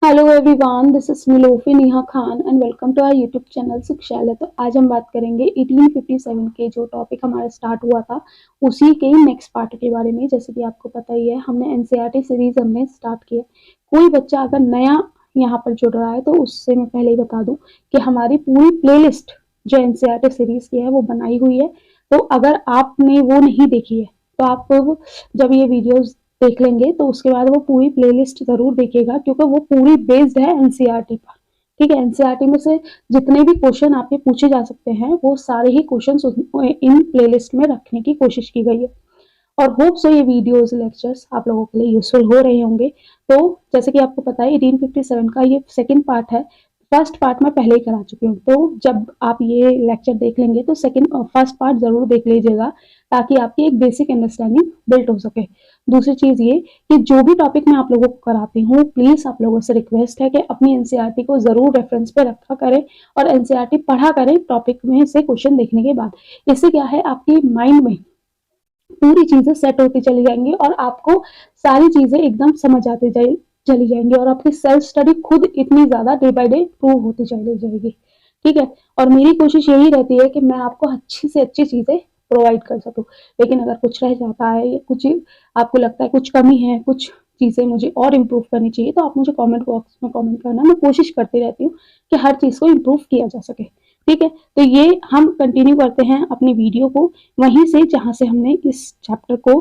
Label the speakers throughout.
Speaker 1: Hello everyone, this is मिलोफी Neha Khan and welcome to our YouTube channel Shikshalaya. तो आज हम बात करेंगे 1857 के जो टॉपिक हमारा स्टार्ट हुआ था उसी के नेक्स्ट पार्ट के बारे में। जैसे कि आपको पता ही है, हमने एनसीईआरटी सीरीज हमने स्टार्ट की है। कोई बच्चा अगर नया यहाँ पर जुड़ रहा है तो उससे मैं पहले ही बता दूं कि हमारी पूरी प्लेलिस्ट जो एनसीईआरटी सीरीज की है वो बनाई हुई है। तो अगर आपने वो नहीं देखी है तो आप जब ये वीडियोज देख लेंगे तो उसके बाद वो पूरी प्लेलिस्ट जरूर देखेगा, क्योंकि वो पूरी बेस्ड है एनसीईआरटी पर। ठीक है, एनसीईआरटी में से जितने भी क्वेश्चन आपके पूछे जा सकते हैं वो सारे ही क्वेश्चन इन प्लेलिस्ट में रखने की कोशिश की गई है। और होप सो ये वीडियोस लेक्चर्स आप लोगों के लिए यूजफुल हो रहे होंगे। तो जैसे कि आपको पता है 1857 का ये सेकंड पार्ट है। फर्स्ट पार्ट मैं पहले ही करा चुकी हूँ, तो जब आप ये लेक्चर देख लेंगे तो सेकंड और फर्स्ट पार्ट जरूर देख लीजिएगा, ताकि आपकी एक बेसिक अंडरस्टैंडिंग बिल्ड हो सके। दूसरी चीज ये कि जो भी टॉपिक मैं आप लोगों को कराती हूँ, प्लीज आप लोगों से रिक्वेस्ट है कि अपनी एनसीईआरटी को जरूर रेफरेंस पे रखा करें और एनसीईआरटी पढ़ा करें टॉपिक में से क्वेश्चन देखने के बाद। इससे क्या है, आपकी माइंड में पूरी चीजें सेट होती चली जाएंगी और आपको सारी चीजें एकदम समझ आती चली जाएंगी और आपकी सेल्फ स्टडी खुद इतनी ज्यादा डे बाय डे प्रूव होती चली जाएगी। ठीक है, और मेरी कोशिश यही रहती है कि मैं आपको अच्छी से अच्छी चीजें प्रोवाइड कर सकूं। लेकिन अगर कुछ रह जाता है या कुछ आपको लगता है कुछ कमी है, कुछ चीजें मुझे और इम्प्रूव करनी चाहिए, तो आप मुझे कमेंट बॉक्स में कमेंट करना। मैं कोशिश करती रहती हूँ कि हर चीज को इम्प्रूव किया जा सके। ठीक है, तो ये हम कंटिन्यू करते हैं अपनी वीडियो को वहीं से जहां से हमने इस चैप्टर को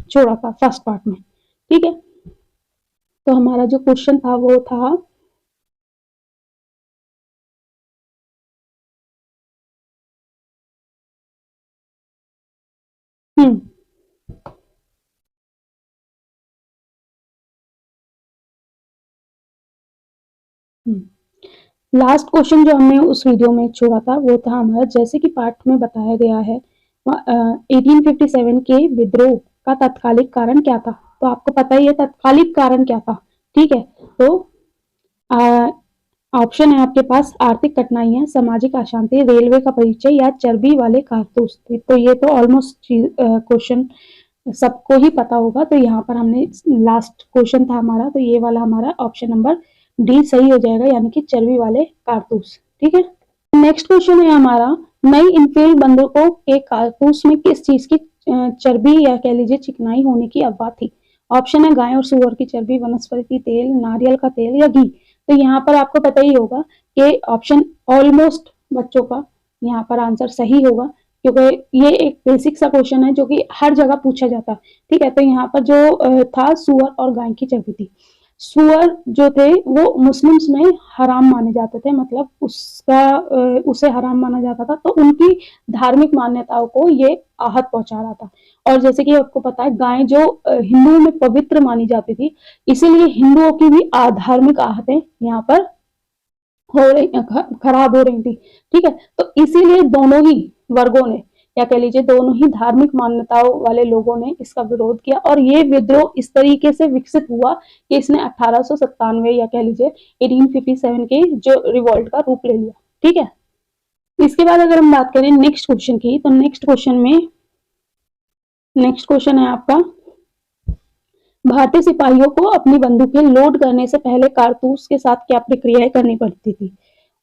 Speaker 1: छोड़ा था फर्स्ट पार्ट में। ठीक है, तो हमारा जो क्वेश्चन था वो था हम्म लास्ट क्वेश्चन जो हमने उस वीडियो में छोड़ा था वो था हमारा, जैसे कि पार्ट में बताया गया है 1857 के विद्रोह का तत्कालिक कारण क्या था। तो आपको पता ही है तत्कालिक कारण क्या था। ठीक है, तो ऑप्शन है आपके पास आर्थिक कठिनाइयां, सामाजिक अशांति, रेलवे का परिचय या चर्बी वाले कारतूस थे। तो ये तो ऑलमोस्ट क्वेश्चन सबको ही पता होगा। तो यहाँ पर हमने लास्ट क्वेश्चन था हमारा, तो ये वाला हमारा ऑप्शन नंबर डी सही हो जाएगा, यानी कि चर्बी वाले कारतूस। ठीक है, नेक्स्ट क्वेश्चन है हमारा, नई इनफील्ड बंदूकों के कारतूस में किस चीज की चर्बी या कह लीजिए चिकनाई होने की अफवाह थी। ऑप्शन है गाय और सुअर की चर्बी, वनस्पति तेल, नारियल का तेल या घी। तो यहाँ पर आपको पता ही होगा कि ऑप्शन ऑलमोस्ट बच्चों का यहाँ पर आंसर सही होगा, क्योंकि ये एक बेसिक सा क्वेश्चन है जो कि हर जगह पूछा जाता है। ठीक है, तो यहाँ पर जो था सुअर और गाय की चर्बी थी। सुअर जो थे वो मुस्लिम्स में हराम माने जाते थे, मतलब उसे हराम माना जाता था, तो उनकी धार्मिक मान्यताओं को ये आहत पहुंचा रहा था। और जैसे कि आपको पता है गाय जो हिंदुओं में पवित्र मानी जाती थी, इसीलिए हिंदुओं की भी धार्मिक आहतें यहाँ पर हो रही खराब हो रही थी। ठीक है, तो इसीलिए दोनों ही वर्गों ने या कह लीजिए दोनों ही धार्मिक मान्यताओं वाले लोगों ने इसका विरोध किया और ये विद्रोह इस तरीके से विकसित हुआ कि इसने 1897 या कह लीजिए 1857 के जो रिवॉल्ट का रूप ले लिया। ठीक है, इसके बाद अगर हम बात करें नेक्स्ट क्वेश्चन की, तो नेक्स्ट क्वेश्चन है आपका, भारतीय सिपाहियों को अपनी बंदूकें लोड करने से पहले कारतूस के साथ क्या प्रक्रियाएं करनी पड़ती थी।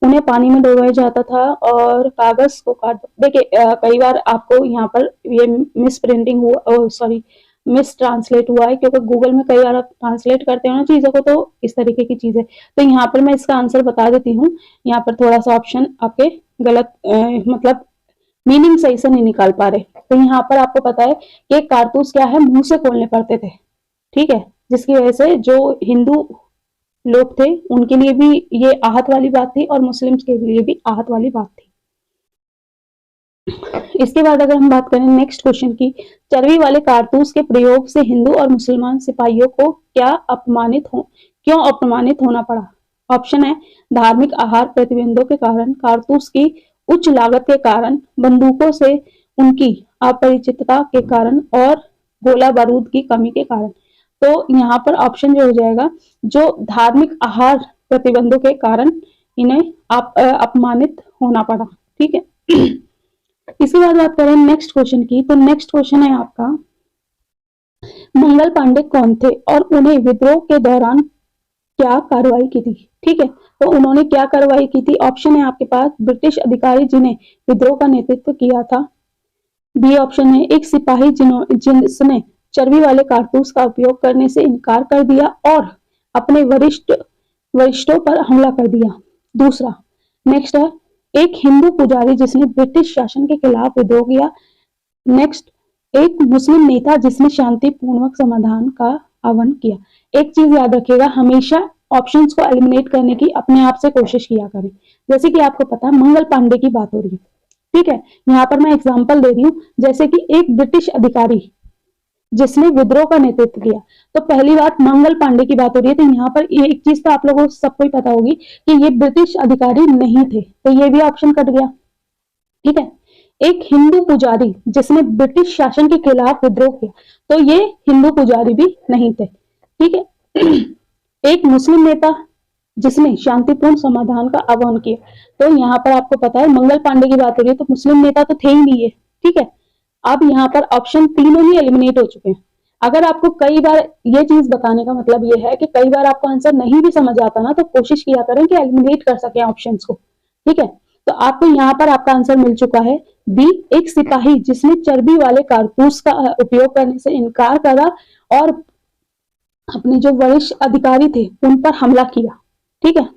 Speaker 1: उन्हें पानी में डुबाया जाता था और कागज को काट, देखिए कई बार आपको यहाँ पर ये मिस प्रिंटिंग हुआ, सॉरी मिस ट्रांसलेट हुआ है, क्योंकि गूगल में कई बार आप ट्रांसलेट करते हो ना चीजों को, तो इस तरीके की चीजें। तो यहाँ पर मैं इसका आंसर बता देती हूँ। यहाँ पर थोड़ा सा ऑप्शन आपके गलत मतलब मीनिंग सही से नहीं निकाल पा रहे। तो यहाँ पर आपको पता है कि कारतूस क्या है, मुंह से खोलने पड़ते थे। ठीक है, जिसकी वजह से जो हिंदू लोग थे उनके लिए भी ये आहत वाली बात थी और मुस्लिम्स के लिए भी आहत वाली बात थी। इसके बाद अगर हम बात करें नेक्स्ट क्वेश्चन की, चर्बी वाले कारतूस के प्रयोग से हिंदू और मुसलमान सिपाहियों को क्यों अपमानित होना पड़ा। ऑप्शन है धार्मिक आहार प्रतिबंधों के कारण, कारतूस की उच्च लागत के कारण, बंदूकों से उनकी अपरिचितता के कारण और गोला बारूद की कमी के कारण। तो यहाँ पर ऑप्शन जो हो जाएगा, जो धार्मिक आहार प्रतिबंधों के कारण इन्हें अपमानित होना पड़ा। ठीक है, इसके बाद बात करें नेक्स्ट क्वेश्चन की, तो नेक्स्ट क्वेश्चन है आपका, मंगल पांडे कौन थे और उन्हें विद्रोह के दौरान क्या कार्रवाई की थी। ठीक है, तो उन्होंने क्या कार्रवाई की थी? ऑप्शन है आपके पास ब्रिटिश अधिकारी जिन्हें विद्रोह का नेतृत्व किया था। बी ऑप्शन है एक सिपाही जिसने चर्बी वाले कारतूस का उपयोग करने से इनकार कर दिया और अपने वरिष्ठों पर हमला कर दिया। दूसरा, नेक्स्ट है एक हिंदू पुजारी जिसने ब्रिटिश शासन के खिलाफ विद्रोह किया। नेक्स्ट, एक मुस्लिम नेता जिसने शांतिपूर्वक समाधान का आह्वान किया। एक चीज याद रखिएगा, हमेशा ऑप्शंस को एलिमिनेट करने की अपने आप से कोशिश किया करें। जैसे कि आपको पता है मंगल पांडे की बात हो रही है, ठीक है, यहाँ पर मैं एग्जांपल दे रही हूँ, जैसे कि एक ब्रिटिश अधिकारी जिसने विद्रोह का नेतृत्व किया। तो पहली बात मंगल पांडे की बात हो रही है, तो यहाँ पर ये एक चीज तो आप लोगों को सबको ही पता होगी कि ये ब्रिटिश अधिकारी नहीं थे, तो ये भी ऑप्शन कट गया। ठीक है, एक हिंदू पुजारी जिसने ब्रिटिश शासन के खिलाफ विद्रोह किया, तो ये हिंदू पुजारी भी नहीं थे। ठीक है, एक मुस्लिम नेता जिसने शांतिपूर्ण समाधान का आह्वान किया, तो यहाँ पर आपको पता है मंगल पांडे की बात हो रही है, तो मुस्लिम नेता तो थे ही नहीं है। ठीक है, अब यहाँ पर ऑप्शन तीनों ही एलिमिनेट हो चुके हैं। अगर आपको कई बार ये चीज बताने का मतलब ये है कि कई बार आपको आंसर नहीं भी समझ आता ना, तो कोशिश किया करें कि एलिमिनेट कर सके ऑप्शंस को। ठीक है, तो आपको यहाँ पर आपका आंसर मिल चुका है बी, एक सिपाही जिसने चर्बी वाले कारतूस का उपयोग करने से इनकार करा और अपने जो वरिष्ठ अधिकारी थे उन पर हमला किया। ठीक है,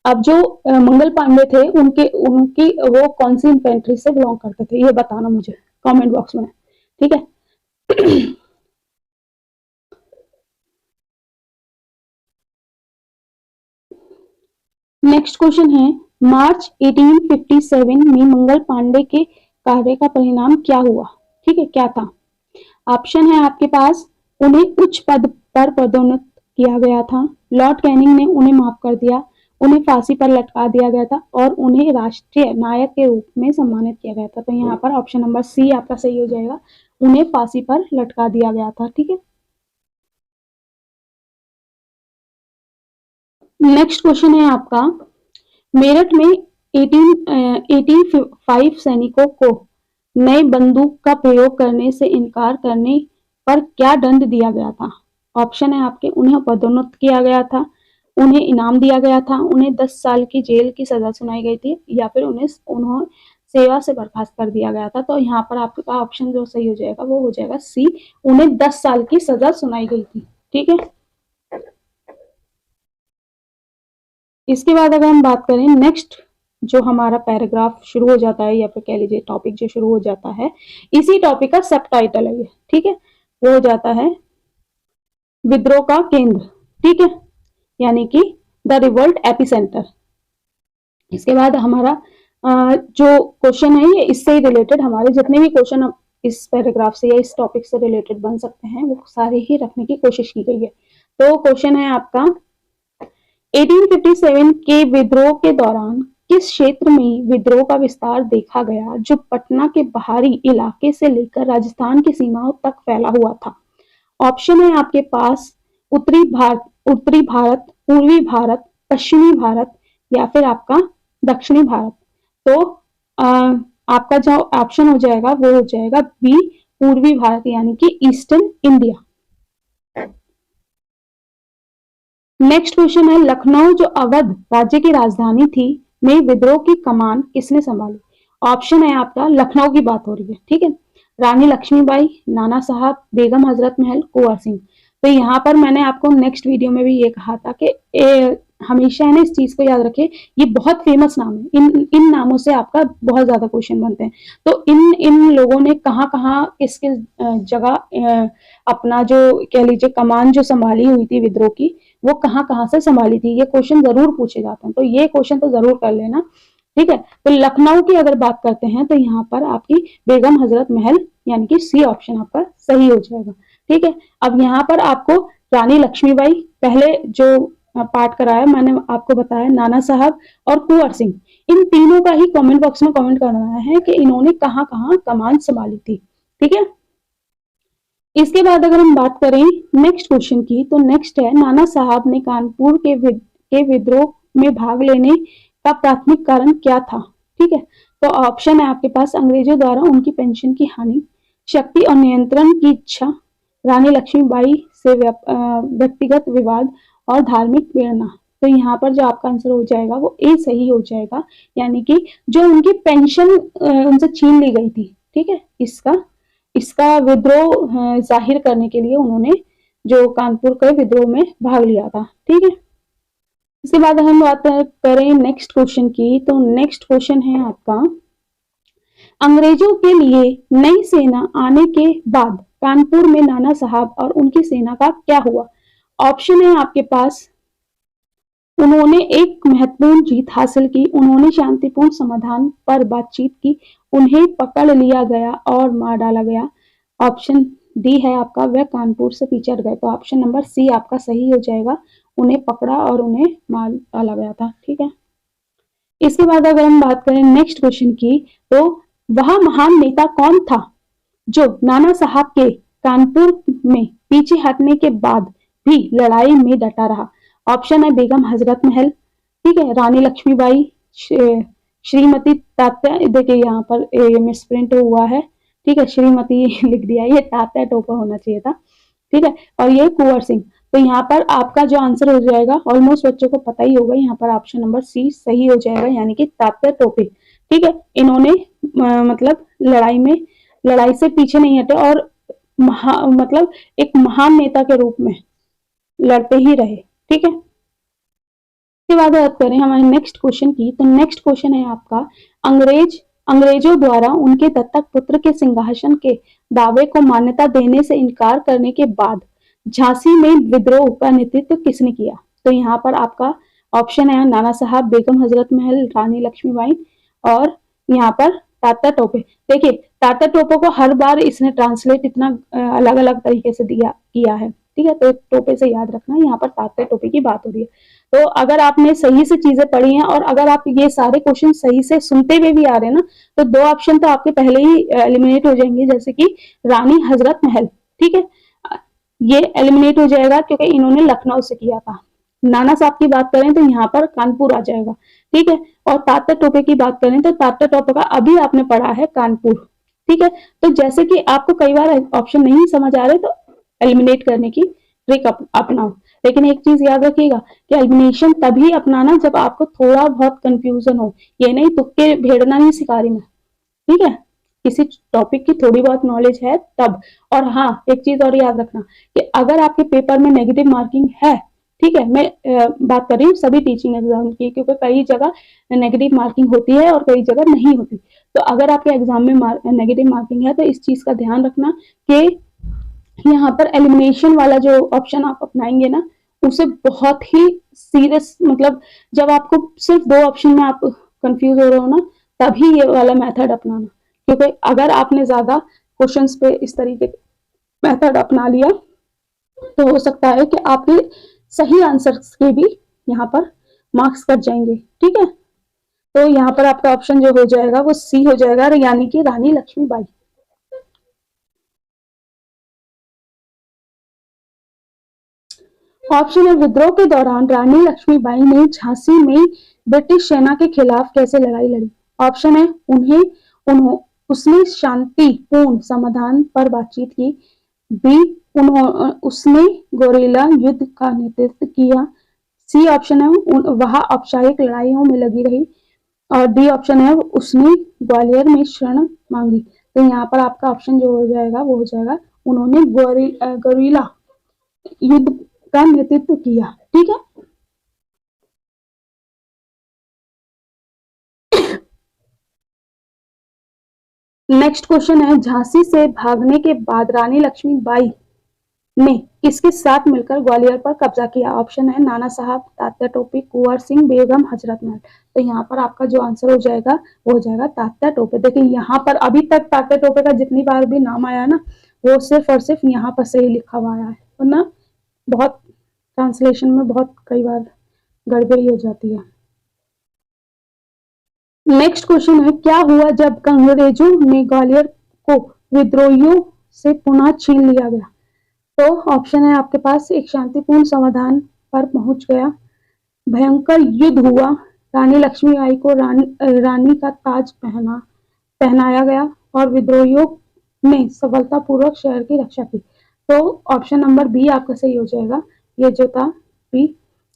Speaker 1: अब जो मंगल पांडे थे उनके उनकी वो कौन सी इन्फेंट्री से बिलोंग करते थे, ये बताना मुझे कमेंट बॉक्स में। ठीक है, नेक्स्ट क्वेश्चन है मार्च 1857 में मंगल पांडे के कार्य का परिणाम क्या हुआ। ठीक है, क्या था? ऑप्शन है आपके पास, उन्हें उच्च पद पर पदोन्नत किया गया था, लॉर्ड कैनिंग ने उन्हें माफ कर दिया, उन्हें फांसी पर लटका दिया गया था और उन्हें राष्ट्रीय नायक के रूप में सम्मानित किया गया था। तो यहाँ पर ऑप्शन नंबर सी आपका सही हो जाएगा, उन्हें फांसी पर लटका दिया गया था। ठीक है, नेक्स्ट क्वेश्चन है आपका, मेरठ में 1885 सैनिकों को नए बंदूक का प्रयोग करने से इनकार करने पर क्या दंड दिया गया था। ऑप्शन है आपके, उन्हें पदोन्नत किया गया था, उन्हें इनाम दिया गया था, उन्हें 10 साल की जेल की सजा सुनाई गई थी, या फिर उन्हें सेवा से बर्खास्त कर दिया गया था। तो यहाँ पर आपके पास ऑप्शन जो सही हो जाएगा वो हो जाएगा सी, उन्हें 10 साल की सजा सुनाई गई थी। ठीक है, इसके बाद अगर हम बात करें नेक्स्ट, जो हमारा पैराग्राफ शुरू हो जाता है या फिर कह लीजिए टॉपिक जो शुरू हो जाता है, इसी टॉपिक का सब टाइटल है ये। ठीक है, वो हो जाता है विद्रोह का केंद्र। ठीक है, यानी कि द रिवोल्ट एपिसेंटर। इसके बाद हमारा जो क्वेश्चन है ये इससे ही रिलेटेड, हमारे जितने भी क्वेश्चन इस पैराग्राफ से या इस टॉपिक से रिलेटेड बन सकते हैं वो सारे ही रखने की कोशिश की गई है। तो क्वेश्चन है आपका, 1857 के विद्रोह के दौरान किस क्षेत्र में विद्रोह का विस्तार देखा गया जो पटना के बाहरी इलाके से लेकर राजस्थान की सीमाओं तक फैला हुआ था। ऑप्शन है आपके पास उत्तरी भारत, पूर्वी भारत, पश्चिमी भारत या फिर आपका दक्षिणी भारत। तो आपका जो ऑप्शन हो जाएगा वो हो जाएगा बी, पूर्वी भारत, यानी कि ईस्टर्न इंडिया। नेक्स्ट क्वेश्चन है, लखनऊ जो अवध राज्य की राजधानी थी में विद्रोह की कमान किसने संभाली। ऑप्शन है आपका, लखनऊ की बात हो रही है। ठीक है, रानी लक्ष्मीबाई, नाना साहब, बेगम हजरत महल, कुंवर सिंह। तो यहाँ पर मैंने आपको नेक्स्ट वीडियो में भी ये कहा था कि हमेशा है ना इस चीज को याद रखें, ये बहुत फेमस नाम है, इन नामों से आपका बहुत ज्यादा क्वेश्चन बनते हैं। तो इन लोगों ने कहाँ कहाँ किस किस जगह अपना जो कह लीजिए कमान जो संभाली हुई थी विद्रोह की, वो कहाँ कहाँ से संभाली थी, ये क्वेश्चन जरूर पूछे जाते हैं, तो ये क्वेश्चन तो जरूर कर लेना। ठीक है, तो लखनऊ की अगर बात करते हैं तो यहाँ पर आपकी बेगम हजरत महल, यानी कि सी ऑप्शन आपका सही हो जाएगा। ठीक है, अब यहाँ पर आपको रानी लक्ष्मीबाई, पहले जो पार्ट कराया मैंने आपको बताया, नाना साहब और कुंवर सिंह, इन तीनों का ही कमेंट बॉक्स में कमेंट करना है कि इन्होंने कहाँ कहाँ कमान संभाली थी। ठीक है, इसके बाद अगर हम बात करें नेक्स्ट क्वेश्चन की, तो नेक्स्ट है, नाना साहब ने कानपुर के विद्रोह में भाग लेने का प्राथमिक कारण क्या था। ठीक है, तो ऑप्शन है आपके पास, अंग्रेजों द्वारा उनकी पेंशन की हानि, शक्ति और नियंत्रण की इच्छा, रानी लक्ष्मीबाई से व्यक्तिगत विवाद और धार्मिक प्रेरणा। तो यहाँ पर जो आपका आंसर हो जाएगा वो ए सही हो जाएगा, यानी कि जो उनकी पेंशन उनसे छीन ली गई थी, ठीक है, इसका विद्रोह जाहिर करने के लिए उन्होंने जो कानपुर के विद्रोह में भाग लिया था, ठीक है। इसके बाद हम बात करें नेक्स्ट क्वेश्चन की, तो नेक्स्ट क्वेश्चन है आपका, अंग्रेजों के लिए नई सेना आने के बाद कानपुर में नाना साहब और उनकी सेना का क्या हुआ। ऑप्शन है आपके पास, उन्होंने एक महत्वपूर्ण जीत हासिल की, उन्होंने शांतिपूर्ण समाधान पर बातचीत की, उन्हें पकड़ लिया गया और मार डाला गया। ऑप्शन डी है आपका, वह कानपुर से पीछे गए। तो ऑप्शन नंबर सी आपका सही हो जाएगा, उन्हें पकड़ा और उन्हें मार डाला गया था, ठीक है। इसके बाद अगर हम बात करें नेक्स्ट क्वेश्चन की, तो वह महान नेता कौन था जो नाना साहब के कानपुर में पीछे हटने के बाद भी लड़ाई में डटा रहा। ऑप्शन है बेगम हजरत महल, ठीक है, रानी लक्ष्मीबाई, श्रीमती तात्या, देखिए यहाँ पर मिसप्रिंट हुआ है, ठीक है, श्रीमती लिख दिया, ये तात्या टोपा होना चाहिए था, ठीक है, और ये कुंवर सिंह। तो यहाँ पर आपका जो आंसर हो जाएगा, ऑलमोस्ट बच्चों को पता ही होगा, यहाँ पर ऑप्शन नंबर सी सही हो जाएगा, यानी कि तात्या टोपे, ठीक है। इन्होंने मतलब लड़ाई से पीछे नहीं हटे और मतलब एक महान नेता के रूप में लड़ते ही रहे, ठीक है। इसके बाद बात करें हमारे नेक्स्ट क्वेश्चन की, तो नेक्स्ट क्वेश्चन है आपका, अंग्रेजों द्वारा उनके दत्तक पुत्र के सिंहासन के दावे को मान्यता देने से इनकार करने के बाद झांसी में विद्रोह का नेतृत्व किसने किया। तो यहाँ पर आपका ऑप्शन है नाना साहब, बेगम हजरत महल, रानी लक्ष्मीबाई और यहाँ पर तात्या टोपे। देखिए तात्या टोपे को हर बार इसने ट्रांसलेट इतना अलग अलग तरीके से किया है, ठीक है, तो टोपे से याद रखना, यहाँ पर तात्या टोपे की बात हो रही है। तो अगर आपने सही से चीजें पढ़ी हैं और अगर आप ये सारे क्वेश्चन सही से सुनते हुए भी आ रहे हैं ना, तो दो ऑप्शन तो आपके पहले ही एलिमिनेट हो जाएंगे, जैसे कि रानी हजरत महल, ठीक है, ये एलिमिनेट हो जाएगा क्योंकि इन्होंने लखनऊ से किया था। नाना साहब की बात करें तो यहाँ पर कानपुर आ जाएगा, ठीक है, और तात्या टोपे की बात करें तो तात्या टोपे का अभी आपने पढ़ा है कानपुर, ठीक है। तो जैसे कि आपको कई बार ऑप्शन नहीं समझ आ रहे तो एलिमिनेट करने की ट्रिक अपनाओ, लेकिन एक चीज याद रखिएगा कि एलिमिनेशन तभी अपनाना जब आपको थोड़ा बहुत कंफ्यूजन हो, ये नहीं तुक्के भेड़ना नहीं सिखा रही मैं, ठीक है, किसी टॉपिक की थोड़ी बहुत नॉलेज है तब। और हाँ एक चीज और याद रखना कि अगर आपके पेपर में नेगेटिव मार्किंग है, ठीक है, मैं बात कर रही हूँ सभी टीचिंग एग्जाम की, क्योंकि कई जगह नेगेटिव मार्किंग होती है और कई जगह नहीं होती। तो अगर आपके एग्जाम में नेगेटिव मार्किंग है तो इस चीज का ध्यान रखना कि यहाँ पर एलिमिनेशन वाला जो ऑप्शन आप अपनाएंगे ना, उसे बहुत ही सीरियस, मतलब जब आपको सिर्फ दो ऑप्शन में आप कंफ्यूज हो रहे हो ना, तभी ये वाला मेथड अपनाना, क्योंकि अगर आपने ज्यादा क्वेश्चंस पे इस तरीके मेथड अपना लिया तो हो सकता है कि आपके सही आंसर्स के भी यहाँ पर मार्क्स कट जाएंगे, ठीक है। तो यहाँ पर आपका ऑप्शन जो हो जाएगा वो सी हो जाएगा, यानी कि रानी लक्ष्मीबाई। ऑप्शन है विद्रोह के दौरान रानी लक्ष्मीबाई ने झांसी में ब्रिटिश सेना के खिलाफ कैसे लड़ाई लड़ी। ऑप्शन है उसने शांतिपूर्ण समाधान पर बातचीत की, बी उसने गोरिल्ला युद्ध का नेतृत्व किया, सी ऑप्शन है वह औपचारिक लड़ाइयों में लगी रही, और डी ऑप्शन है उसने ग्वालियर में शरण मांगी। तो यहाँ पर आपका ऑप्शन जो हो जाएगा वो हो जाएगा उन्होंने गोरिल्ला युद्ध का नेतृत्व किया, ठीक है। नेक्स्ट क्वेश्चन है, झांसी से भागने के बाद रानी लक्ष्मीबाई ने किसके साथ मिलकर ग्वालियर पर कब्जा किया। ऑप्शन है नाना साहब, तात्या टोपे, कुंवर सिंह, बेगम हजरत महल। तो यहाँ पर आपका जो आंसर हो जाएगा वो हो जाएगा तात्या टोपे। देखिए यहाँ पर अभी तक तात्या टोपे का जितनी बार भी नाम आया ना, वो सिर्फ और सिर्फ यहाँ पर सही लिखा हुआ आया है, वरना बहुत ट्रांसलेशन में बहुत कई बार गड़बड़ी हो जाती है। नेक्स्ट क्वेश्चन है, क्या हुआ जब अंग्रेजों ने ग्वालियर को विद्रोहियों से पुनः छीन लिया गया। तो ऑप्शन है आपके पास, एक शांतिपूर्ण समाधान पर पहुंच गया, भयंकर युद्ध हुआ, रानी लक्ष्मीबाई को रानी का ताज पहनाया गया और विद्रोहियों ने सफलतापूर्वक शहर की रक्षा की। तो ऑप्शन नंबर बी आपका सही हो जाएगा, ये जो था भी,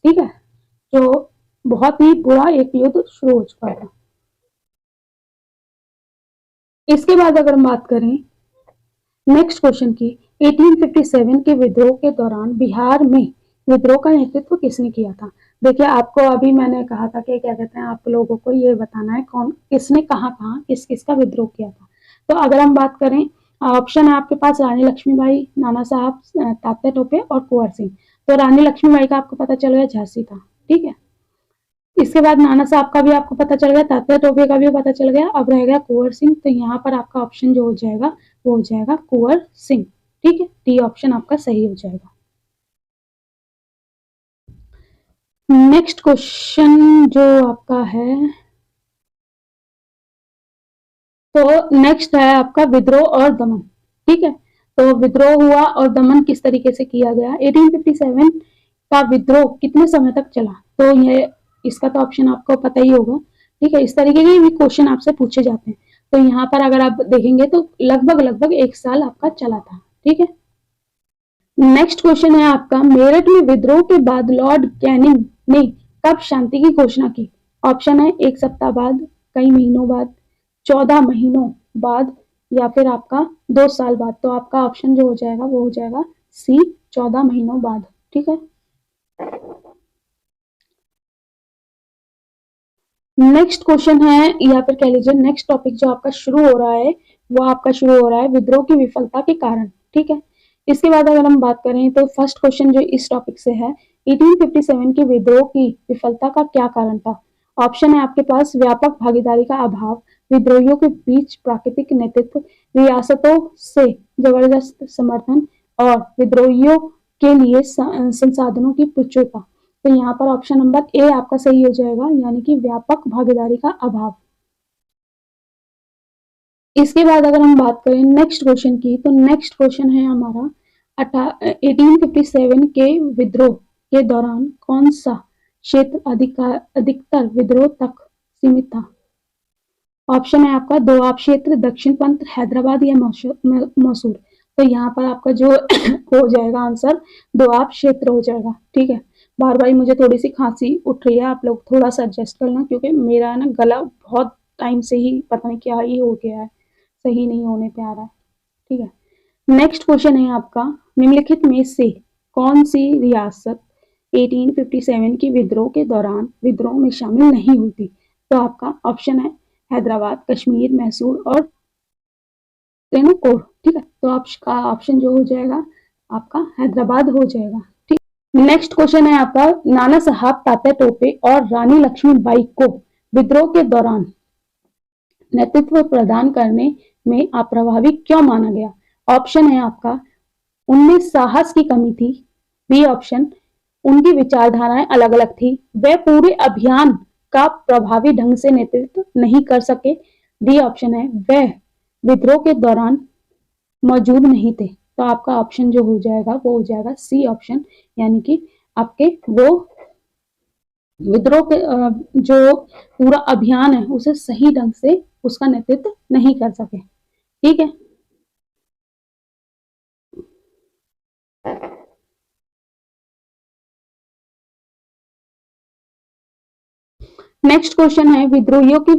Speaker 1: ठीक है, जो बहुत ही बुरा एक युद्ध शुरू हो चुका था। इसके बाद अगर हम बात करें नेक्स्ट क्वेश्चन की, 1857 के विद्रोह के दौरान बिहार में विद्रोह का नेतृत्व किसने किया था? देखिए, आपको अभी मैंने कहा था कि क्या कहते हैं, आप लोगों को ये बताना है कौन किसने कहाँ कहाँ किस किस का विद्रोह किया था। तो अगर हम बात करें, ऑप्शन है आपके पास रानी लक्ष्मीबाई, नाना साहब, तात्या टोपे और कुंवर सिंह। तो रानी लक्ष्मीबाई का आपको पता चल गया झांसी था, ठीक है। इसके बाद नाना साहब का भी आपको पता चल गया, तात्या टोपे का भी पता चल गया, अब रह गया कुंवर सिंह। तो यहाँ पर आपका ऑप्शन जो हो जाएगा वो हो जाएगा कुंवर सिंह, ठीक है। डी ऑप्शन आपका सही हो जाएगा। नेक्स्ट क्वेश्चन जो आपका है, तो नेक्स्ट है आपका विद्रोह और दमन, ठीक है। तो विद्रोह हुआ और दमन किस तरीके से किया गया? 1857 का विद्रोह कितने समय तक चला? तो ये इसका तो ऑप्शन आपको पता ही होगा, ठीक है। इस तरीके के भी क्वेश्चन आपसे पूछे जाते हैं। तो यहाँ पर अगर आप देखेंगे तो लगभग लगभग 1 साल आपका चला था, ठीक है। नेक्स्ट क्वेश्चन है आपका, मेरठ में विद्रोह के बाद लॉर्ड कैनिंग ने कब शांति की घोषणा की? ऑप्शन है 1 सप्ताह बाद, कई महीनों बाद, 14 महीनों बाद, या फिर आपका 2 साल बाद। तो आपका ऑप्शन जो हो जाएगा वो हो जाएगा सी, 14 महीनों बाद, ठीक है। नेक्स्ट क्वेश्चन है, या फिर कह लीजिए नेक्स्ट टॉपिक जो आपका शुरू हो रहा है वो आपका शुरू हो रहा है विद्रोह की विफलता के कारण, ठीक है। इसके बाद अगर हम बात करें तो फर्स्ट क्वेश्चन जो इस टॉपिक से है, 1857 के विद्रोह की विफलता का क्या कारण था? ऑप्शन है आपके पास व्यापक भागीदारी का अभाव, विद्रोहियों के बीच प्राकृतिक नेतृत्व, रियासतों से जबरदस्त समर्थन और विद्रोहियों के लिए संसाधनों की प्रचुरता। तो यहाँ पर ऑप्शन नंबर ए आपका सही हो जाएगा, यानी कि व्यापक भागीदारी का अभाव। इसके बाद अगर हम बात करें नेक्स्ट क्वेश्चन की, तो नेक्स्ट क्वेश्चन है हमारा 1857 के विद्रोह के दौरान कौन सा क्षेत्र अधिकतर विद्रोह तक सीमित था? ऑप्शन है आपका दोआब क्षेत्र, दक्षिण पंथ, हैदराबाद या मैसूर। तो यहाँ पर आपका जो हो जाएगा आंसर दोआब क्षेत्र हो जाएगा, ठीक है। बार बार मुझे थोड़ी सी खांसी उठ रही है, आप लोग थोड़ा सा एडजस्ट करना, क्योंकि मेरा ना गला बहुत टाइम से ही पता नहीं क्या ही हो गया है, सही नहीं होने पे आ रहा है, ठीक है। नेक्स्ट क्वेश्चन है आपका, निम्नलिखित में से कौन सी रियासत 1857 की विद्रोह के दौरान विद्रोह में शामिल नहीं हुई थी? तो आपका ऑप्शन है हैदराबाद, कश्मीर, मैसूर और त्रिनकोर, ठीक है। तो आपका ऑप्शन जो हो जाएगा आपका हैदराबाद हो जाएगा, ठीक। नेक्स्ट क्वेश्चन है आपका, नाना साहब, तात्या टोपे और रानी लक्ष्मीबाई को विद्रोह के दौरान नेतृत्व प्रदान करने में अप्रभावी क्यों माना गया? ऑप्शन है आपका उनमें साहस की कमी थी, बी ऑप्शन उनकी विचारधाराएं अलग अलग थी, वे पूरे अभियान का प्रभावी ढंग से नेतृत्व नहीं कर सके, डी ऑप्शन है वह विद्रोह के दौरान मौजूद नहीं थे। तो आपका ऑप्शन जो हो जाएगा वो हो जाएगा सी ऑप्शन, यानी कि आपके वो विद्रोह के जो पूरा अभियान है उसे सही ढंग से उसका नेतृत्व नहीं कर सके, ठीक है। नेक्स्ट क्वेश्चन है, विद्रोहियों की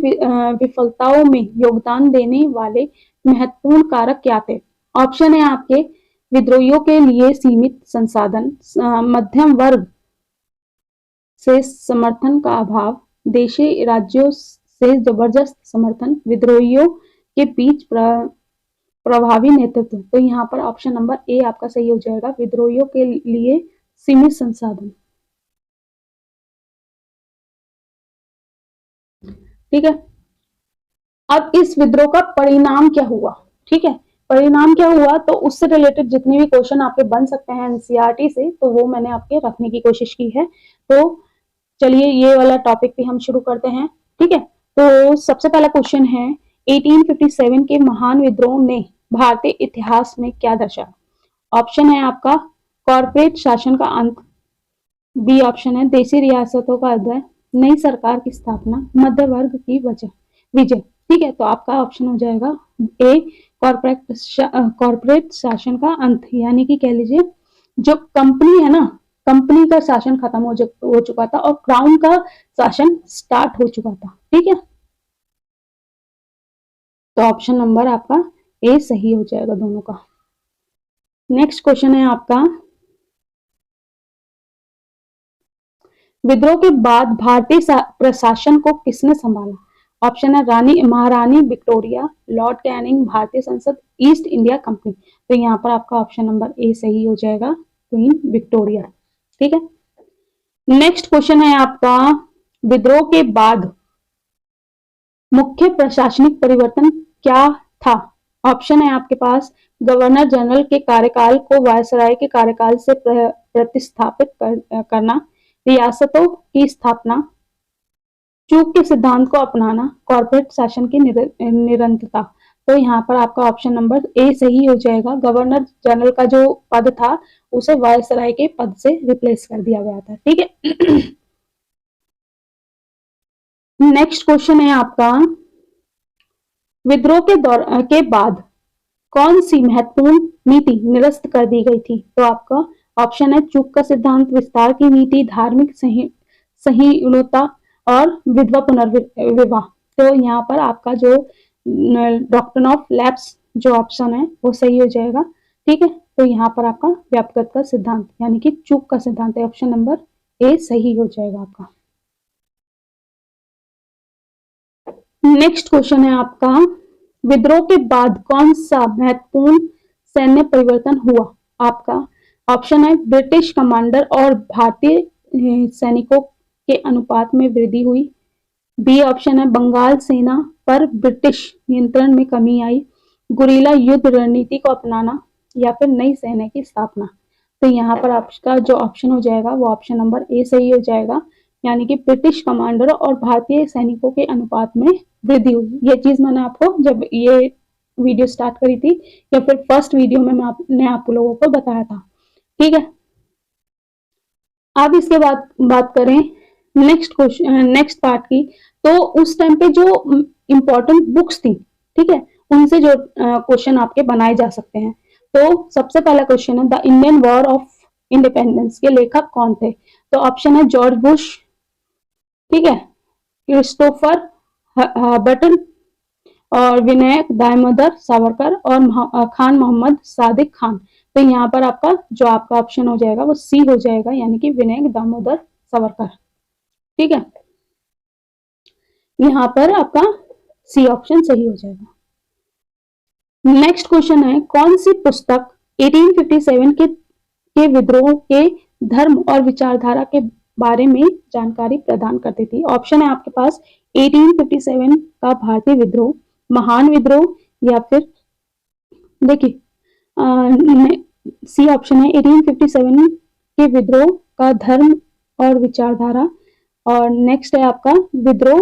Speaker 1: विफलताओं में योगदान देने वाले महत्वपूर्ण कारक क्या थे? ऑप्शन है आपके विद्रोहियों के लिए सीमित संसाधन, मध्यम वर्ग से समर्थन का अभाव, देशी राज्यों से जबरदस्त समर्थन, विद्रोहियों के बीच प्रभावी नेतृत्व। तो यहाँ पर ऑप्शन नंबर ए आपका सही हो जाएगा, विद्रोहियों के लिए सीमित संसाधन, ठीक है। अब इस विद्रोह का परिणाम क्या हुआ, ठीक है। परिणाम क्या हुआ, तो उससे रिलेटेड जितने भी क्वेश्चन आपके बन सकते हैं एनसीईआरटी से, तो वो मैंने आपके रखने की कोशिश की है। तो चलिए ये वाला टॉपिक भी हम शुरू करते हैं, ठीक है। तो सबसे पहला क्वेश्चन है, 1857 के महान विद्रोह ने भारतीय इतिहास में क्या दर्शाया? ऑप्शन है आपका कॉर्पोरेट शासन का अंत, बी ऑप्शन है देशी रियासतों का अध्ययन, नई सरकार की स्थापना, मध्य वर्ग की विजय, ठीक है। तो आपका ऑप्शन हो जाएगा ए कॉर्पोरेट शासन का अंत, यानी कि कह लीजिए जो कंपनी है ना, कंपनी का शासन खत्म हो चुका था और क्राउन का शासन स्टार्ट हो चुका था। ठीक है, तो ऑप्शन नंबर आपका ए सही हो जाएगा दोनों का। नेक्स्ट क्वेश्चन है आपका, विद्रोह के बाद भारतीय प्रशासन को किसने संभाला? ऑप्शन है रानी महारानी विक्टोरिया, लॉर्ड कैनिंग, भारतीय संसद, ईस्ट इंडिया कंपनी। तो यहाँ पर आपका ऑप्शन नंबर ए सही हो जाएगा, क्वीन विक्टोरिया। ठीक है, नेक्स्ट क्वेश्चन है आपका, विद्रोह के बाद मुख्य प्रशासनिक परिवर्तन क्या था? ऑप्शन है आपके पास, गवर्नर जनरल के कार्यकाल को वायसराय के कार्यकाल से प्रतिस्थापित करना, रियासतों की स्थापना, चूक के सिद्धांत को अपनाना, कॉर्पोरेट शासन की निरंतरता। तो यहाँ पर आपका ऑप्शन नंबर ए सही हो जाएगा। गवर्नर जनरल का जो पद था उसे वायसराय के पद से रिप्लेस कर दिया गया था। ठीक है, नेक्स्ट क्वेश्चन है आपका, विद्रोह के बाद कौन सी महत्वपूर्ण नीति निरस्त कर दी गई थी? तो आपका ऑप्शन है चूक का सिद्धांत, विस्तार की नीति, धार्मिक सहिष्णुता और विधवा पुनर्विवाह। तो यहाँ पर आपका जो डॉक्ट्रिन ऑफ लैप्स जो ऑप्शन है वो सही हो जाएगा। ठीक है, तो यहाँ पर आपका व्यापकता का सिद्धांत यानी कि चूक का सिद्धांत है, ऑप्शन नंबर ए सही हो जाएगा आपका। नेक्स्ट क्वेश्चन है आपका, विद्रोह के बाद कौन सा महत्वपूर्ण सैन्य परिवर्तन हुआ? आपका ऑप्शन है ब्रिटिश कमांडर और भारतीय सैनिकों के अनुपात में वृद्धि हुई, बी ऑप्शन है बंगाल सेना पर ब्रिटिश नियंत्रण में कमी आई, गुरीला युद्ध रणनीति को अपनाना, या फिर नई सेना की स्थापना। तो यहाँ पर आपका जो ऑप्शन हो जाएगा वो ऑप्शन नंबर ए सही हो जाएगा, यानी कि ब्रिटिश कमांडरों और भारतीय सैनिकों के अनुपात में वृद्धि हुई। ये चीज मैंने आपको जब ये वीडियो स्टार्ट करी थी या फिर फर्स्ट वीडियो में मैंने आप लोगों को बताया था। ठीक है, अब इसके बाद बात करें नेक्स्ट क्वेश्चन नेक्स्ट पार्ट की, तो उस टाइम पे जो इंपॉर्टेंट बुक्स थी, ठीक है, उनसे जो क्वेश्चन आपके बनाए जा सकते हैं। तो सबसे पहला क्वेश्चन है the Indian war of independence के लेखक कौन थे? तो ऑप्शन है जॉर्ज बुश, ठीक है, क्रिस्टोफर बटन और विनायक दामोदर सावरकर और खान मोहम्मद सादिक खान। तो यहाँ पर आपका जो आपका ऑप्शन हो जाएगा वो सी हो जाएगा, यानी कि विनायक दामोदर सावरकर। ठीक है, यहाँ पर आपका सी ऑप्शन सही हो जाएगा। नेक्स्ट क्वेश्चन है, कौन सी पुस्तक 1857 के विद्रोह के धर्म और विचारधारा के बारे में जानकारी प्रदान करती थी? ऑप्शन है आपके पास 1857 का भारतीय विद्रोह, महान विद्रोह, या फिर देखिए सी ऑप्शन है 1857 के विद्रोह का धर्म और विचारधारा, और नेक्स्ट है आपका विद्रोह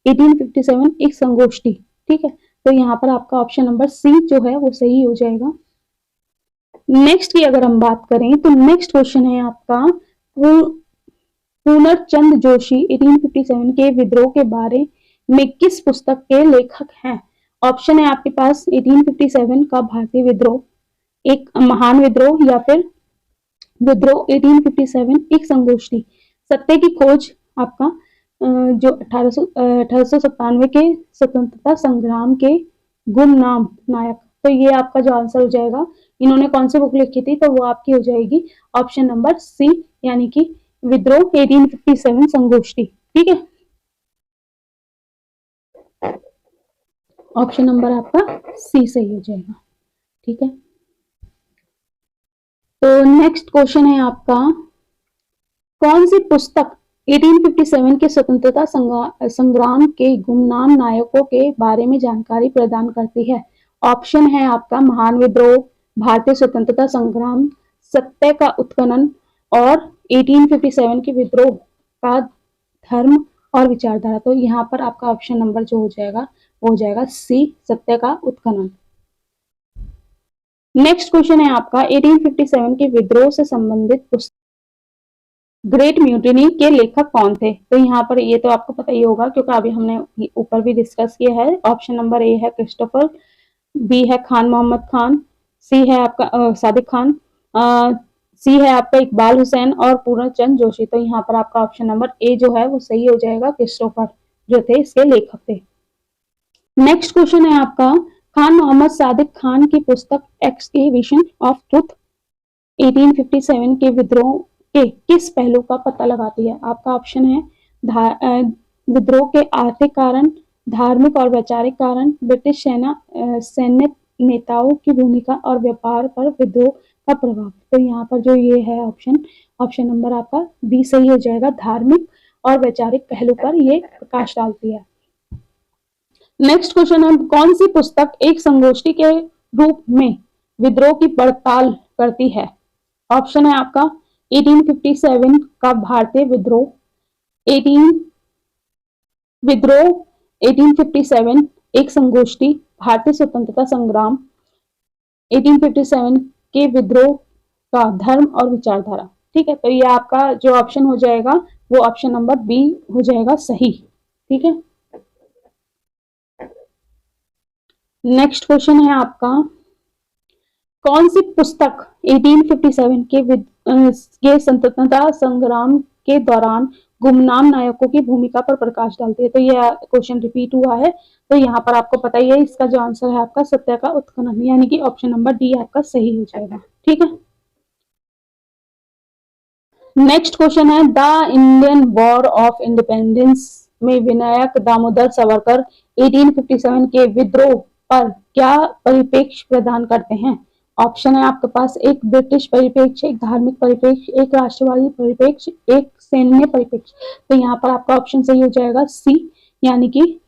Speaker 1: 1857 एक संगोष्ठी। ठीक है, तो यहाँ पर आपका ऑप्शन नंबर सी जो है वो सही हो जाएगा। नेक्स्ट की अगर हम बात करें तो नेक्स्ट क्वेश्चन है आपका, पूर्णचंद जोशी 1857 के विद्रोह के बारे में किस पुस्तक के लेखक हैं? ऑप्शन है आपके पास 1857 का भारतीय विद्रोह, एक महान विद्रोह, या फिर विद्रोह 1857 एक संगोष्ठी, सत्य की खोज आपका जो 1897 के स्वतंत्रता संग्राम के गुमनाम नायक। तो ये आपका जो आंसर हो जाएगा, इन्होंने कौन सी बुक लिखी थी? तो वो आपकी हो जाएगी ऑप्शन नंबर सी, यानी कि विद्रोह 1857 संगोष्ठी। ठीक है, ऑप्शन नंबर आपका सी सही हो जाएगा। ठीक है, तो नेक्स्ट क्वेश्चन है आपका, कौन सी पुस्तक 1857 के स्वतंत्रता संग्राम के गुमनाम नायकों के बारे में जानकारी प्रदान करती है? ऑप्शन है आपका महान विद्रोह, भारतीय स्वतंत्रता संग्राम, सत्य का उत्खनन, और 1857 के विद्रोह का धर्म और विचारधारा। तो यहाँ पर आपका ऑप्शन नंबर जो हो जाएगा वो हो जाएगा सी, सत्य का उत्खनन। नेक्स्ट क्वेश्चन है आपका, 1857 के विद्रोह से संबंधित पुस्तक ग्रेट म्यूटिनी के लेखक कौन थे? तो यहाँ पर ये तो आपको पता ही होगा क्योंकि अभी हमने ऊपर भी डिस्कस किया है। ऑप्शन नंबर ए है क्रिस्टोफर, बी है खान मोहम्मद खान, सी है आपका सादिक खान, सी है आपका इकबाल हुसैन और पूर्णचंद जोशी। तो यहाँ पर आपका ऑप्शन नंबर ए जो है वो सही हो जाएगा, क्रिस्टोफर जो थे इसके लेखक थे। नेक्स्ट क्वेश्चन है आपका, खान मोहम्मद सादिक खान की पुस्तक एक्सकेवेशन ऑफ ट्रुथ 1857 के विद्रोह के किस पहलू का पता लगाती है? आपका ऑप्शन है विद्रोह के आर्थिक कारण, धार्मिक और वैचारिक कारण, ब्रिटिश सैन्य नेताओं की भूमिका और व्यापार पर विद्रोह का प्रभाव। तो यहाँ पर जो ये है ऑप्शन नंबर आपका बी सही हो जाएगा, धार्मिक और वैचारिक पहलू पर ये प्रकाश डालती है। नेक्स्ट क्वेश्चन है, कौन सी पुस्तक एक संगोष्ठी के रूप में विद्रोह की पड़ताल करती है? ऑप्शन है आपका 1857 का भारतीय विद्रोह, 1857 एक संगोष्ठी, भारतीय स्वतंत्रता संग्राम, 1857 के विद्रोह का धर्म और विचारधारा। ठीक है, तो ये आपका जो ऑप्शन हो जाएगा वो ऑप्शन नंबर बी हो जाएगा सही। ठीक है, नेक्स्ट क्वेश्चन है आपका, कौन सी पुस्तक 1857 के स्वतंत्रता संग्राम के दौरान गुमनाम नायकों की भूमिका पर प्रकाश डालती है? तो यह क्वेश्चन रिपीट हुआ है, तो यहाँ पर आपको पता ही है इसका जो आंसर है आपका सत्य का उत्खनन, यानी कि ऑप्शन नंबर डी आपका सही हो जाएगा। ठीक है, नेक्स्ट क्वेश्चन है, the Indian war of independence में विनायक दामोदर सावरकर 1857 के विद्रोह पर क्या परिप्रेक्ष्य प्रदान करते हैं? ऑप्शन है आपके पास, एक ब्रिटिश परिप्रेक्ष्य, एक धार्मिक परिप्रेक्ष्य, एक राष्ट्रवादी परिप्रेक्ष्य, एक सैन्य परिप्रेक्ष्य। तो यहाँ पर आपका ऑप्शन सही हो जाएगा सी, यानी कि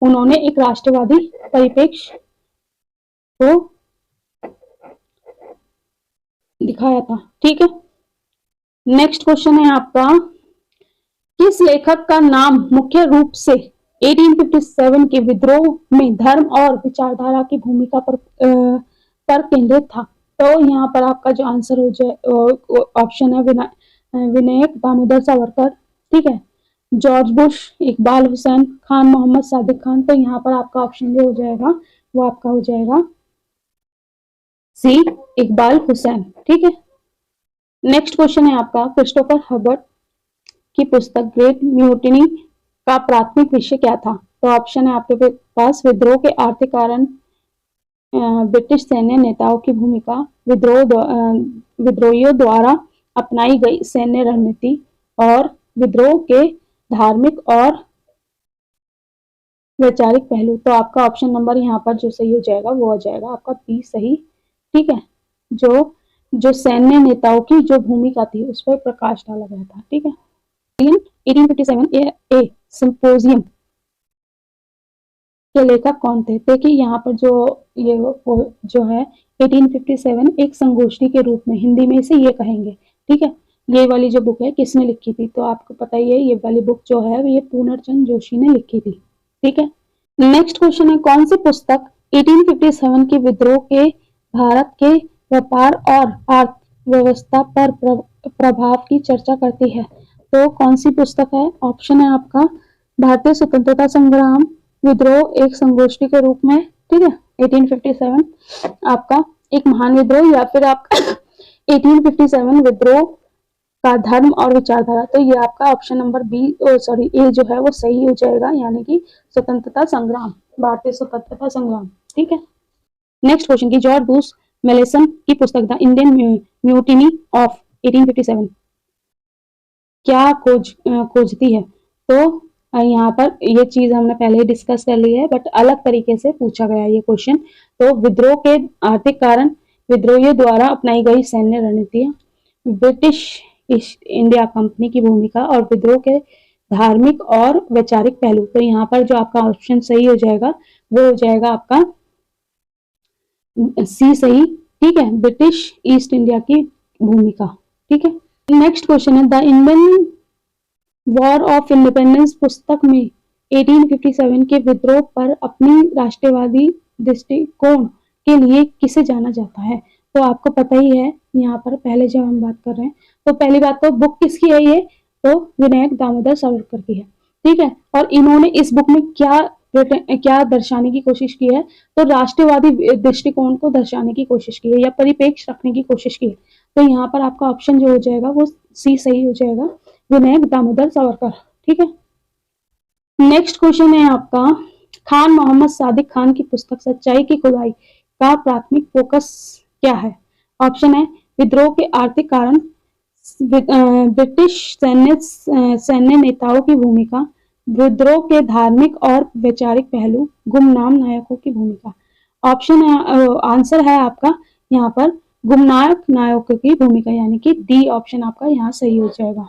Speaker 1: उन्होंने एक राष्ट्रवादी परिप्रेक्ष्य को दिखाया था। ठीक है, नेक्स्ट क्वेश्चन है आपका, किस लेखक का नाम मुख्य रूप से 1857 के विद्रोह में धर्म और विचारधारा की भूमिका पर केंद्रित था? तो यहाँ पर आपका जो आंसर हो जाए ऑप्शन है विनायक दामोदर सावरकर। ठीक है, जॉर्ज बुश, इकबाल हुसैन, खान मोहम्मद सादिक खान। तो यहाँ पर आपका ऑप्शन जो हो जाएगा वो आपका हो जाएगा सी, इकबाल हुसैन। ठीक है, नेक्स्ट क्वेश्चन है आपका, क्रिस्टोफर हर्बर्ट की पुस्तक ग्रेट म्यूटिनी का प्राथमिक विषय क्या था? तो ऑप्शन है आपके पास, विद्रोह के आर्थिक कारण, ब्रिटिश सैन्य नेताओं की भूमिका, विद्रोहियों द्वारा अपनाई गई सैन्य रणनीति और विद्रोह के धार्मिक और वैचारिक पहलू। तो आपका ऑप्शन नंबर यहाँ पर जो सही हो जाएगा वो हो जाएगा आपका बी सही। ठीक है, जो सैन्य नेताओं की जो भूमिका थी उस पर प्रकाश डाला गया था। ठीक है, 1857 ए सिंपोजियम के लेखक कौन थे? देखिए यहाँ पर जो है 1857 एक संगोष्ठी के रूप में, हिंदी में इसे ये कहेंगे। ठीक है, ये वाली जो बुक है किसने लिखी थी? तो आपको पता ही है ये वाली बुक जो है ये पूर्णचंद जोशी ने लिखी थी। ठीक है, नेक्स्ट क्वेश्चन है, कौन सी पुस्तक 1857 के विद्रोह के भारत के व्यापार और अर्थव्यवस्था पर प्रभाव की चर्चा करती है? तो कौन सी पुस्तक है? ऑप्शन है आपका, भारतीय स्वतंत्रता संग्राम, विद्रोह एक संगोष्ठी के रूप में। ठीक है, 1857 आपका एक महान विद्रोह, या फिर आपका 1857 विद्रोह का धर्म और विचारधारा। तो ये आपका ऑप्शन नंबर बी ए जो है वो सही हो जाएगा, यानी कि स्वतंत्रता संग्राम, भारतीय स्वतंत्रता संग्राम। ठीक है, नेक्स्ट क्वेश्चन की, जॉर्ज बुश मेलेसन की पुस्तक द इंडियन म्यूटिनी ऑफ 1857 क्या खोजती है? तो यहाँ पर ये चीज हमने पहले ही डिस्कस कर ली है, बट अलग तरीके से पूछा गया ये क्वेश्चन। तो विद्रोह के आर्थिक कारण, विद्रोहियों द्वारा अपनाई गई सैन्य रणनीतियां, ब्रिटिश ईस्ट इंडिया कंपनी की भूमिका और विद्रोह के धार्मिक और वैचारिक पहलू। तो यहाँ पर जो आपका ऑप्शन सही हो जाएगा वो हो जाएगा आपका सी सही। ठीक है, ब्रिटिश ईस्ट इंडिया की भूमिका। ठीक है, नेक्स्ट क्वेश्चन है, the Indian war of independence पुस्तक में 1857 के विद्रोह पर अपनी राष्ट्रवादी दृष्टिकोण के लिए किसे जाना जाता है? तो आपको पता ही है यहाँ पर, पहले जब हम बात कर रहे हैं तो पहली बात तो बुक किसकी है ये? तो विनायक दामोदर सावरकर की है। ठीक है, और इन्होंने इस बुक में क्या दर्शाने की कोशिश की है? तो राष्ट्रवादी दृष्टिकोण को दर्शाने की कोशिश की है या परिप्रेक्ष्य रखने की कोशिश की है। तो यहाँ पर आपका ऑप्शन जो हो जाएगा वो सी सही हो जाएगा, विनायक दामोदर सावरकर। ठीक है। नेक्स्ट क्वेश्चन है आपका, खान मोहम्मद सादिक खान की पुस्तक सच्चाई की खुदाई का प्राथमिक फोकस क्या है? ऑप्शन है विद्रोह के आर्थिक कारण, ब्रिटिश सैन्य नेताओं की भूमिका, विद्रोह के धार्मिक और वैचारिक पहलू, गुमनाम नायकों की भूमिका। ऑप्शन है, आंसर है आपका यहाँ पर गुमनाम नायकों की भूमिका, यानी कि डी ऑप्शन आपका यहाँ सही हो जाएगा।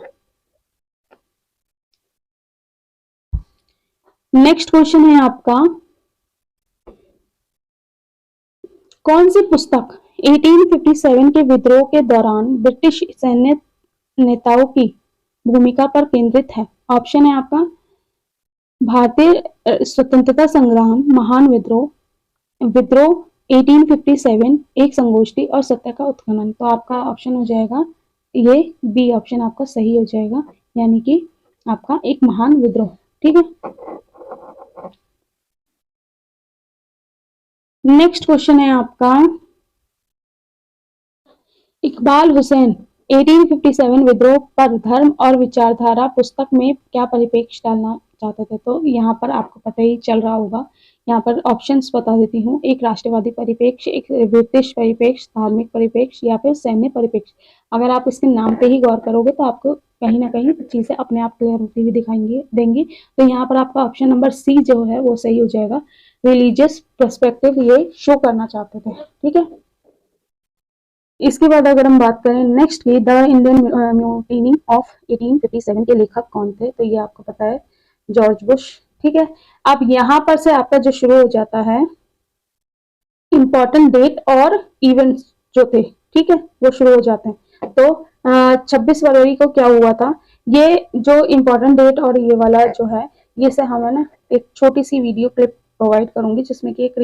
Speaker 1: नेक्स्ट क्वेश्चन है आपका, कौन सी पुस्तक 1857 के विद्रोह के दौरान ब्रिटिश सैन्य नेताओं की भूमिका पर केंद्रित है? ऑप्शन है आपका भारतीय स्वतंत्रता संग्राम, महान विद्रोह, विद्रोह 1857, एक संगोष्ठी और सत्य का उत्खनन। तो आपका ऑप्शन हो जाएगा ये बी ऑप्शन आपका सही हो जाएगा, यानी कि आपका एक महान विद्रोह। ठीक है। नेक्स्ट क्वेश्चन है आपका, इकबाल हुसैन 1857 विद्रोह पर धर्म और विचारधारा पुस्तक में क्या परिप्रेक्ष्य डालना चाहते थे? तो यहाँ पर आपको पता ही चल रहा होगा, यहाँ पर ऑप्शंस बता देती हूँ, एक राष्ट्रवादी परिप्रेक्ष्य, एक ब्रिटिश परिप्रेक्ष्य, धार्मिक परिप्रेक्ष्य या फिर सैन्य परिप्रेक्ष्य। अगर आप इसके नाम पे ही गौर करोगे तो आपको कहीं ना कहीं चीजें अपने आप क्लियर होती हुई दिखाएंगी देंगी। तो यहाँ पर आपका ऑप्शन नंबर सी जो है वो सही हो जाएगा, रिलीजियस पर्सपेक्टिव ये शो करना चाहते थे। ठीक है। इसके बाद अगर हम बात करें नेक्स्ट की, द इंडियन म्यूटिनी ऑफ 1857 के लेखक कौन थे? तो ये आपको पता है जॉर्ज बुश। ठीक है। अब यहाँ पर से आपका जो शुरू हो जाता है इंपॉर्टेंट डेट और इवेंट्स जो थे, ठीक है, वो शुरू हो जाते हैं। तो 26 फरवरी को क्या हुआ था, ये जो इम्पोर्टेंट डेट और ये वाला जो है, ये से हमें ना एक छोटी सी वीडियो क्लिप प्रोवाइड करूंगी जिसमें कि एक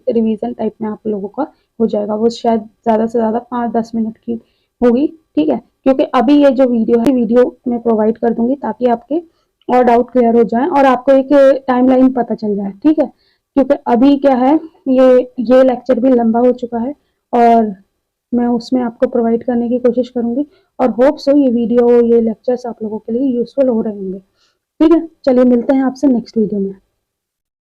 Speaker 1: रिवीजन टाइप में आप लोगों का हो जाएगा। वो शायद ज्यादा से ज्यादा 5-10 मिनट की होगी। ठीक है। क्योंकि अभी ये जो वीडियो मैं प्रोवाइड कर दूंगी ताकि आपके और डाउट क्लियर हो जाए और आपको एक टाइमलाइन पता चल जाए। ठीक है। क्योंकि अभी क्या है, ये लेक्चर भी लंबा हो चुका है और मैं उसमें आपको प्रोवाइड करने की कोशिश करूंगी और होप सो ये वीडियो ये लेक्चर्स आप लोगों के लिए यूजफुल हो रहे होंगे। ठीक है। चलिए मिलते हैं आपसे नेक्स्ट वीडियो में।